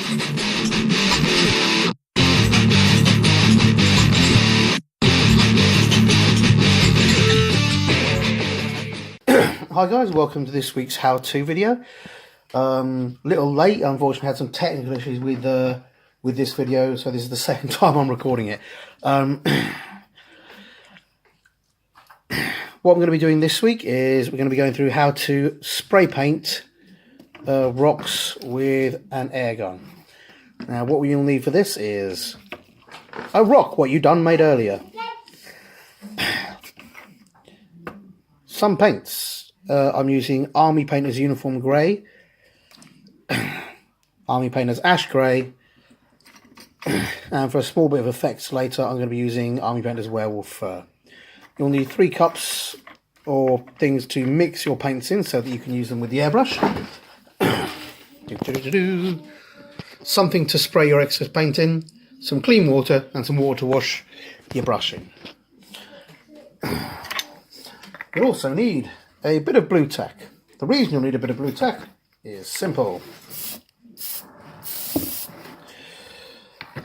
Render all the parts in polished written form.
Hi guys, welcome to this week's how-to video. Little late, unfortunately had some technical issues with this video, so this is the second time I'm recording it. What I'm going to be doing this week is we're going to be going through how to spray paint rocks with an air gun. Now what you'll need for this is a rock, what you done made earlier. Some paints. I'm using Army Painter's Uniform Grey, Army Painter's Ash Grey, and for a small bit of effects later I'm going to be using Army Painter's Werewolf Fur. You'll need 3 cups or things to mix your paints in so that you can use them with the airbrush. Something to spray your excess paint in, some clean water and some water to wash your brush in. You'll also need a bit of blue tack. The reason you'll need a bit of blue tack is simple.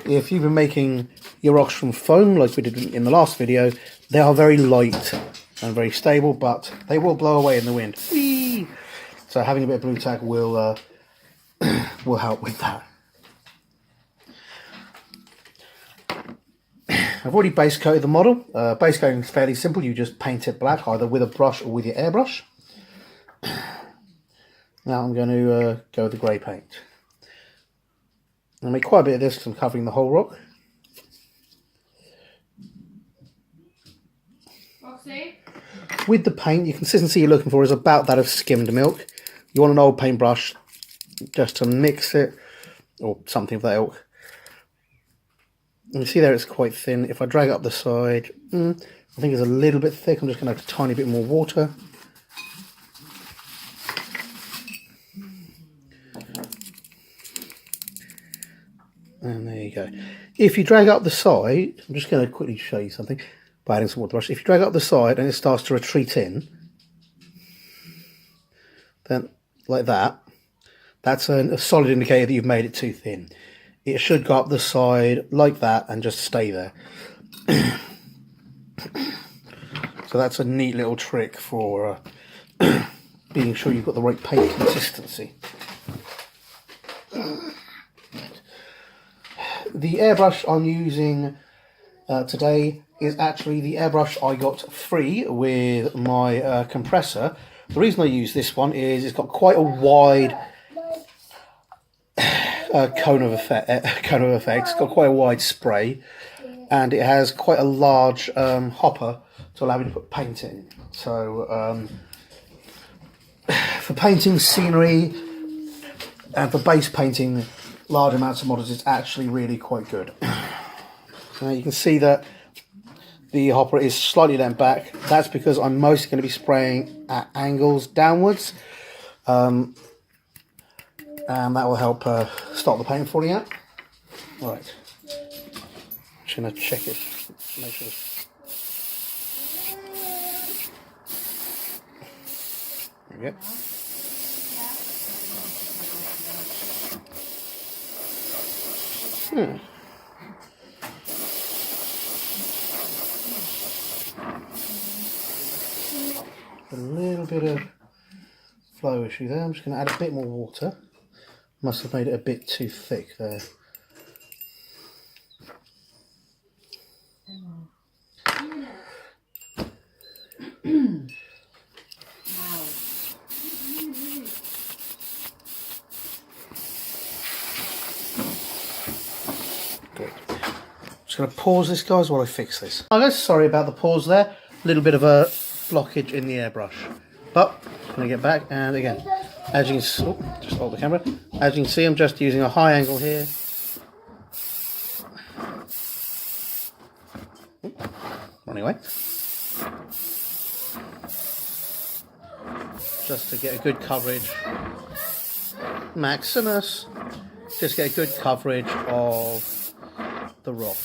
If you've been making your rocks from foam like we did in the last video, they are very light and very stable, but they will blow away in the wind. Whee! So having a bit of blue tack will help with that. I've already base coated the model. Base coating is fairly simple. You just paint it black either with a brush or with your airbrush. Now I'm going to go with the grey paint. I'll make quite a bit of this because I'm covering the whole rock. Roxy? With the paint, the consistency you're looking for is about that of skimmed milk. You want an old paintbrush just to mix it, or something of that ilk. You see there it's quite thin. If I drag up the side, I think it's a little bit thick. I'm just going to add a tiny bit more water. And there you go. If you drag up the side, I'm just going to quickly show you something by adding some water brush. If you drag up the side and it starts to retreat in, then like that, that's a solid indicator that you've made it too thin. It should go up the side like that and just stay there. So that's a neat little trick for being sure you've got the right paint consistency. The airbrush I'm using today is actually the airbrush I got free with my compressor. The reason I use this one is it's got quite a wide cone of effect. It's got quite a wide spray, and it has quite a large hopper to allow me to put paint in. So for painting scenery and for base painting large amounts of models, it's actually really quite good. You can see that the hopper is slightly leant back. That's because I'm mostly going to be spraying at angles downwards. And that will help stop the paint falling out. Right, just going to check it, make sure. There we go. A little bit of flow issue there. I'm just going to add a bit more water. Must have made it a bit too thick there. Good. Just going to pause this, guys, while I fix this. Oh, guys, sorry about the pause there. A little bit of a blockage in the airbrush. But I'm going to get back, and again, as you can see, just hold the camera. As you can see, I'm just using a high angle here. Running away. Just to get a good coverage. Maximus. Just get a good coverage of the rock.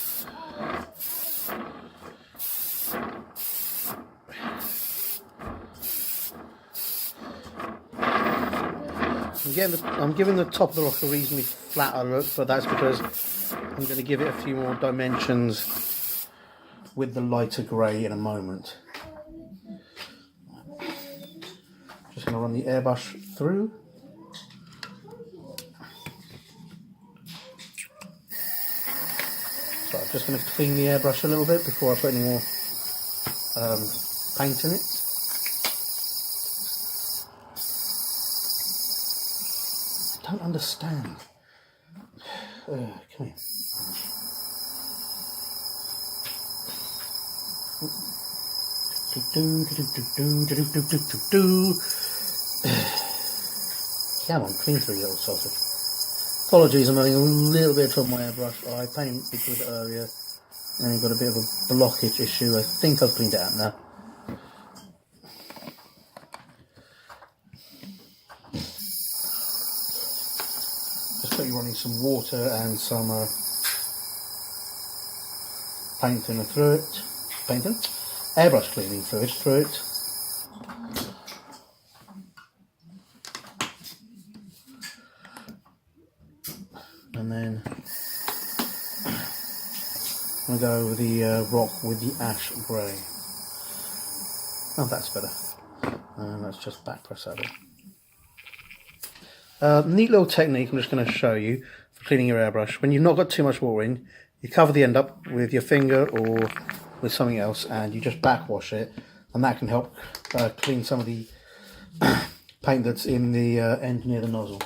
I'm giving the top of the rock a reasonably flatter look, but that's because I'm going to give it a few more dimensions with the lighter grey in a moment. Just going to run the airbrush through. So I'm just going to clean the airbrush a little bit before I put any more paint in it. I don't understand. Come here. Come on, clean through, you little sausage. Apologies, I'm having a little bit of trouble with my airbrush. I painted with it earlier and I've got a bit of a blockage issue. I think I've cleaned it out now. Running some water and some painting through it, airbrush cleaning through it. And then I'm going to go over the rock with the ash grey. Oh, that's better. And let's just back press that in. Neat little technique I'm just going to show you for cleaning your airbrush. When you've not got too much water in, you cover the end up with your finger or with something else and you just backwash it, and that can help clean some of the paint that's in the end near the nozzle.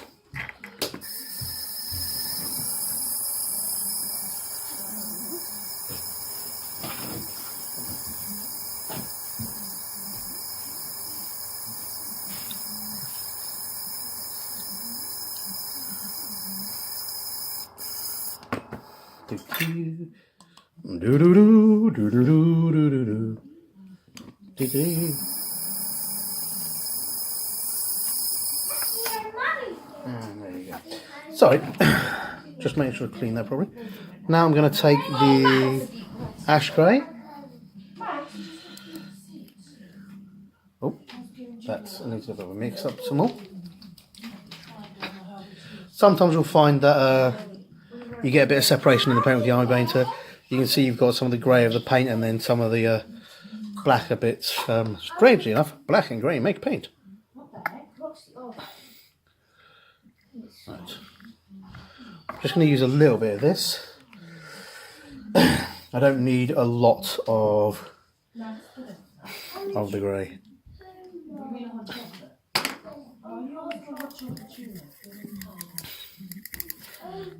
And there you go. Sorry, just make sure to clean that properly. Now I'm going to take the ash grey. Oh, that's, I need to have a mix up some more. Sometimes you'll find that you get a bit of separation in the paint with the eye painter. You can see you've got some of the grey of the paint and then some of the blacker bits. Strangely enough, black and grey make paint. Right. Just going to use a little bit of this. I don't need a lot of the grey.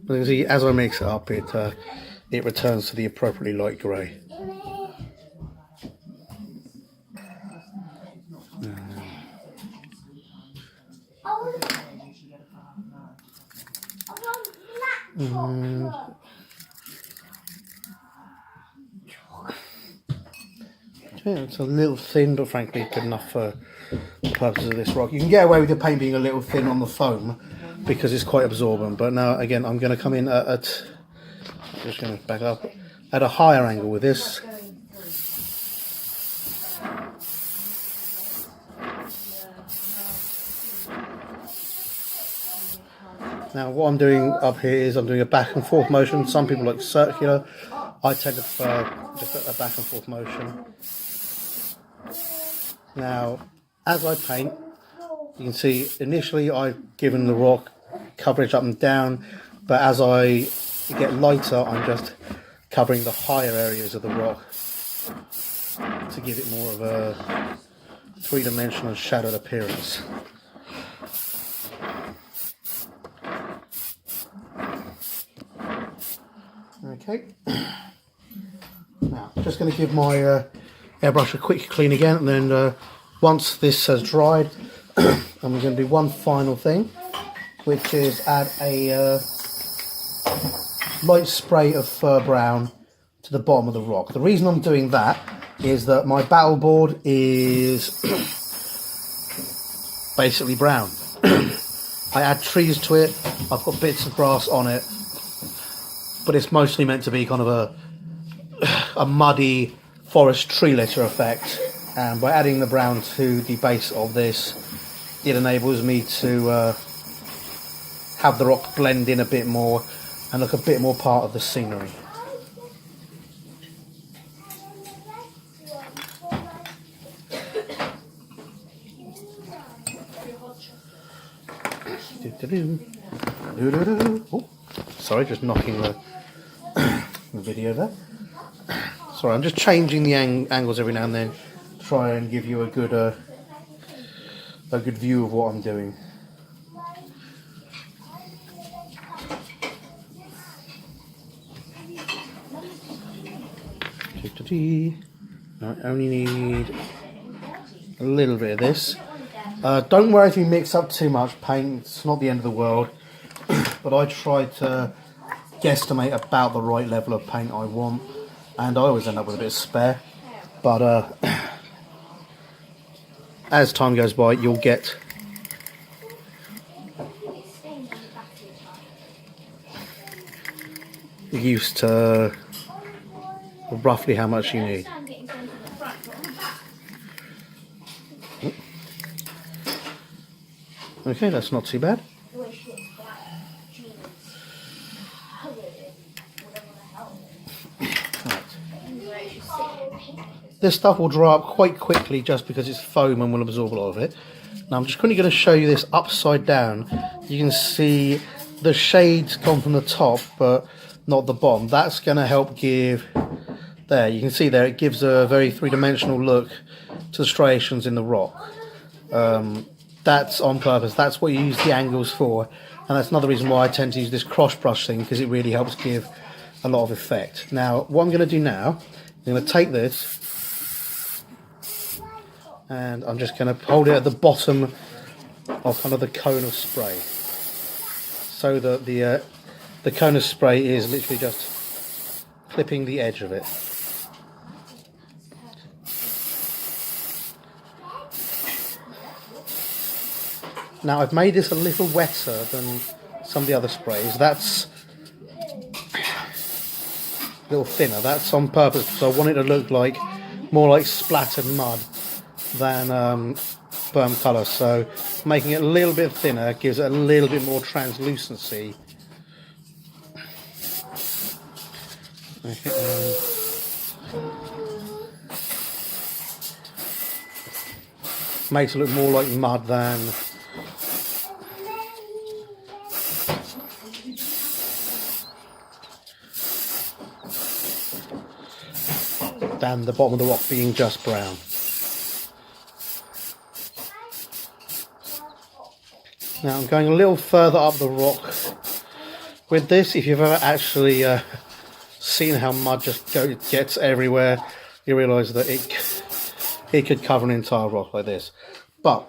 You can see as I mix it up, it returns to the appropriately light grey. Yeah, it's a little thin, but frankly good enough for the purposes of this rock. You can get away with your paint being a little thin on the foam because it's quite absorbent, but now again I'm going to come in at just going to back up at a higher angle with this. Now what I'm doing up here is I'm doing a back and forth motion. Some people like circular. I tend to prefer just a back and forth motion. Now as I paint, you can see initially I've given the rock coverage up and down, but as I get lighter I'm just covering the higher areas of the rock to give it more of a three-dimensional shadowed appearance. Okay, now just going to give my airbrush a quick clean again, and then once this has dried I'm going to do one final thing, which is add a light spray of fur brown to the bottom of the rock. The reason I'm doing that is that my battle board is basically brown. I add trees to it, I've got bits of grass on it, but it's mostly meant to be kind of a muddy forest tree litter effect, and by adding the brown to the base of this, it enables me to have the rock blend in a bit more and look a bit more part of the scenery. Oh, sorry, just knocking the video there. Sorry, I'm just changing the angles every now and then to try and give you a good view of what I'm doing. I only need a little bit of this. Don't worry if you mix up too much paint, it's not the end of the world, but I try to guesstimate about the right level of paint I want, and I always end up with a bit of spare, but as time goes by you'll get used to roughly how much you need. Okay, that's not too bad. Right. This stuff will dry up quite quickly just because it's foam and will absorb a lot of it. Now I'm just quickly going to show you this upside down. You can see the shades come from the top but not the bottom. That's going to help give, there you can see there, it gives a very three-dimensional look to the striations in the rock. That's on purpose, that's what you use the angles for, and that's another reason why I tend to use this cross brush thing, because it really helps give a lot of effect. Now what I'm going to do now, I'm going to take this and I'm just going to hold it at the bottom of kind of the cone of spray, so that the cone of spray is literally just clipping the edge of it. Now I've made this a little wetter than some of the other sprays. That's a little thinner. That's on purpose because I want it to look like more like splattered mud than burnt colour. So making it a little bit thinner gives it a little bit more translucency. Makes it look more like mud than the bottom of the rock being just brown. Now I'm going a little further up the rock with this. If you've ever actually seen how mud just gets everywhere, you realise that it could cover an entire rock like this. But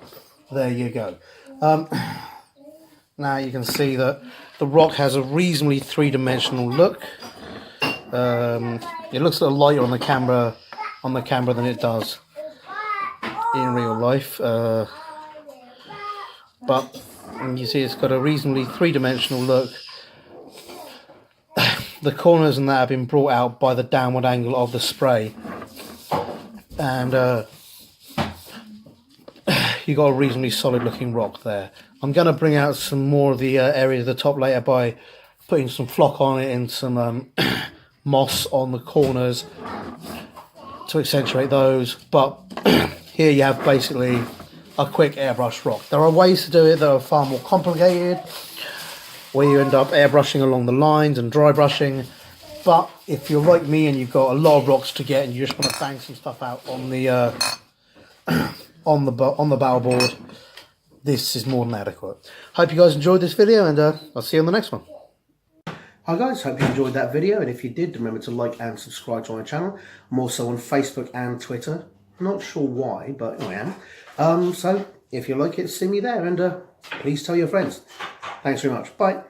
there you go. Now you can see that the rock has a reasonably three-dimensional look. It looks a little lighter on the camera than it does in real life, but you see it's got a reasonably three-dimensional look. The corners and that have been brought out by the downward angle of the spray, and you got a reasonably solid looking rock there. I'm going to bring out some more of the areas of the top later by putting some flock on it and some moss on the corners to accentuate those, but here you have basically a quick airbrush rock. There are ways to do it that are far more complicated, where you end up airbrushing along the lines and dry brushing, but if you're like me and you've got a lot of rocks to get and you just want to bang some stuff out on the on the battle board, this is more than adequate. Hope you guys enjoyed this video, and I'll see you on the next one. Hi guys, hope you enjoyed that video, and if you did, remember to like and subscribe to my channel. I'm also on Facebook and Twitter. I'm not sure why, but I am. So if you like it, see me there, and please tell your friends. Thanks very much. Bye.